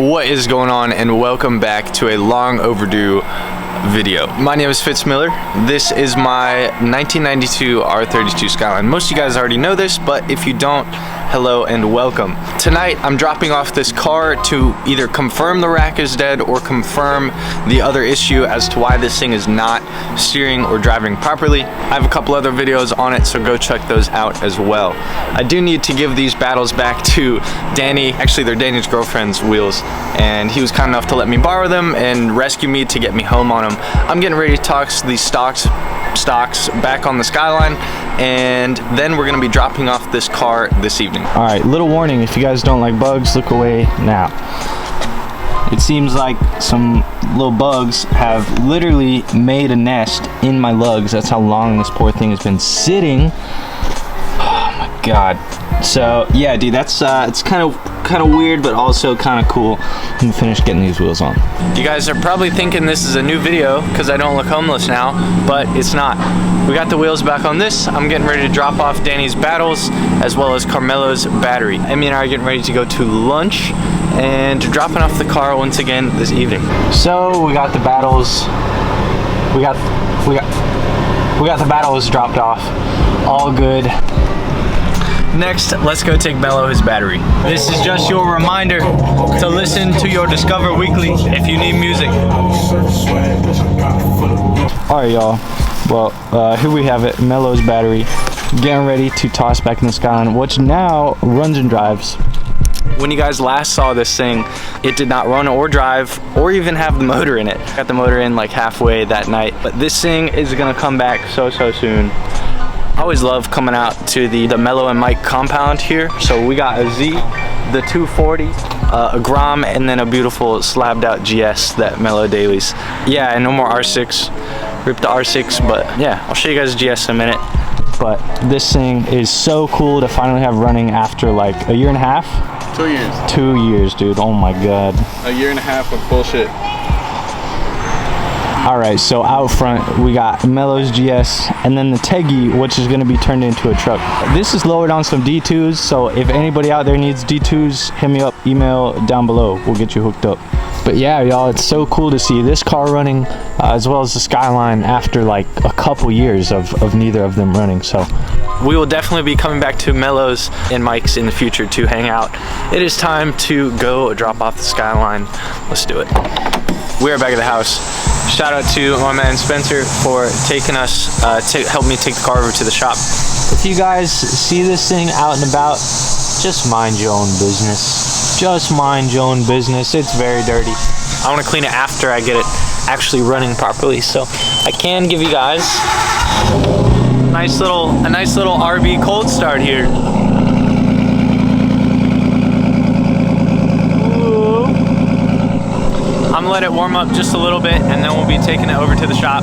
What is going on, and welcome back to a long overdue video. My name is FItz Miller. This is my 1992 R32 Skyline. Most of you guys already know this, but if you don't, hello and welcome. Tonight I'm dropping off this car to either confirm the rack is dead or confirm the other issue as to why this thing is not steering or driving properly. I have a couple other videos on it, so go check those out as well. I do need to give these battles back to Danny. Actually, they're Danny's girlfriend's wheels, and he was kind enough to let me borrow them and rescue me to get me home on them. I'm getting ready to toss these stocks back on the Skyline, and then we're gonna be dropping off this car this evening. All right, little warning, if you guys don't like bugs, look away now. It seems like some little bugs have literally made a nest in my lugs. That's how long this poor thing has been sitting. Oh my God. So yeah, dude, that's it's kind of weird, but also kind of cool. I'm gonna finish getting these wheels on. You guys are probably thinking this is a new video because I don't look homeless now, but it's not. We got the wheels back on this. I'm getting ready to drop off Danny's battles as well as Carmelo's battery. Emmy and I are getting ready to go to lunch and dropping off the car once again this evening. So we got the battles. We got the battles dropped off. All good. Next, let's go take Mello his battery. This is just your reminder to listen to your Discover Weekly if you need music. Alright, y'all. Well, here we have it. Mello's battery. Getting ready to toss back in the Skyline, which now runs and drives. When you guys last saw this thing, it did not run or drive or even have the motor in it. Got the motor in like halfway that night, but this thing is gonna come back so soon. I always love coming out to the Mello and Mike compound here. So we got a Z, the 240, a Grom, and then a beautiful slabbed out GS that Mello dailies. Yeah, and no more R6. Ripped the R6, but yeah, I'll show you guys the GS in a minute. But this thing is so cool to finally have running after like a year and a half. 2 years. 2 years, dude. Oh my God. A year and a half of bullshit. All right, so out front we got Mello's GS and then the Teggy, which is gonna be turned into a truck. This is lowered on some D2s, so if anybody out there needs D2s, hit me up, email down below. We'll get you hooked up. But yeah, y'all, it's so cool to see this car running as well as the Skyline after like a couple years of neither of them running. So we will definitely be coming back to Mello's and Mike's in the future to hang out. It is time to go drop off the Skyline. Let's do it. We are back at the house. Shout out to my man Spencer for taking us, help me take the car over to the shop. If you guys see this thing out and about, just mind your own business. Just mind your own business. It's very dirty. I want to clean it after I get it actually running properly, so I can give you guys a nice little RB cold start here. I'm gonna let it warm up just a little bit, and then we'll be taking it over to the shop.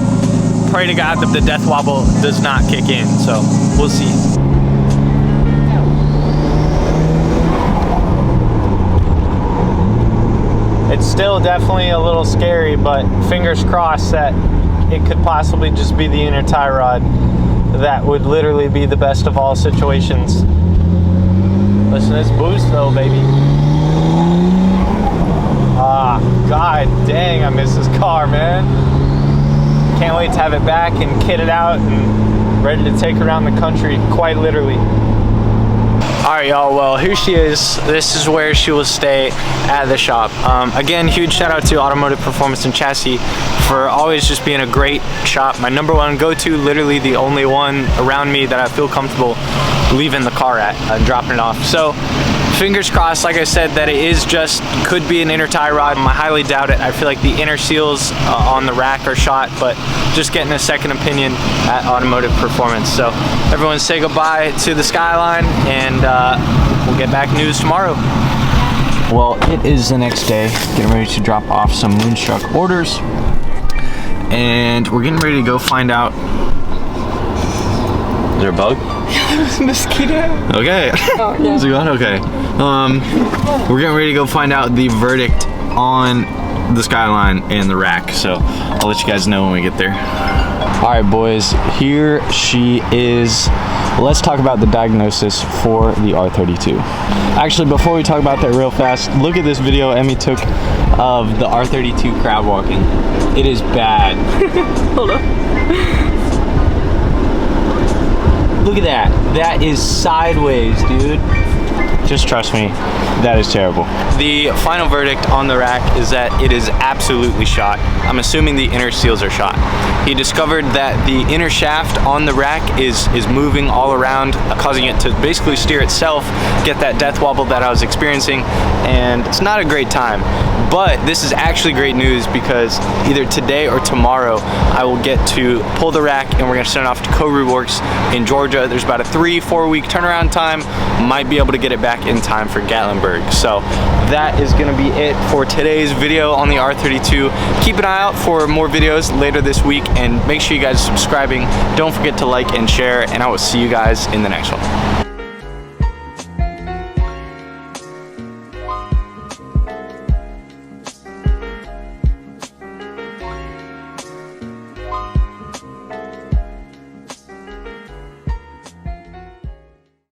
Pray to God that the death wobble does not kick in, so we'll see. It's still definitely a little scary, but fingers crossed that it could possibly just be the inner tie rod. That would literally be the best of all situations. Listen to this boost though, baby. Ah, God dang, I miss this car, man. Can't wait to have it back and kit it out and ready to take around the country, quite literally. All right, y'all, well, here she is. This is where she will stay at the shop. Again, huge shout out to Automotive Performance and Chassis for always just being a great shop. My #1 go-to, literally the only one around me that I feel comfortable leaving the car at and dropping it off. So fingers crossed, like I said, that it is just, could be an inner tie rod. I highly doubt it. I feel like the inner seals on the rack are shot, but just getting a second opinion at Automotive Performance. So everyone say goodbye to the Skyline, and we'll get back news tomorrow. Well, it is the next day, getting ready to drop off some Moonstruck orders, and we're getting ready to go find out. Is there a bug? Mosquito. Okay. Oh, yeah. Is it going? Okay. We're getting ready to go find out the verdict on the Skyline and the rack, so I'll let you guys know when we get there. All right, boys, here she is. let's talk about the diagnosis for the R32. Actually, before we talk about that real fast, look at this video Emmy took of the R32 crab walking. It is bad. Hold on. Look at that. That is sideways, dude. Just trust me, that is terrible. The final verdict on the rack is that it is absolutely shot. I'm assuming the inner seals are shot. He discovered that the inner shaft on the rack is moving all around, causing it to basically steer itself, get that death wobble that I was experiencing, and it's not a great time. But this is actually great news because either today or tomorrow I will get to pull the rack and we're gonna send it off to Koru Works in Georgia. There's about a 3-4 week turnaround time. Might be able to get it back in time for Gatlinburg. So that is gonna be it for today's video on the R32. Keep an eye out for more videos later this week and make sure you guys are subscribing. Don't forget to like and share, and I will see you guys in the next one.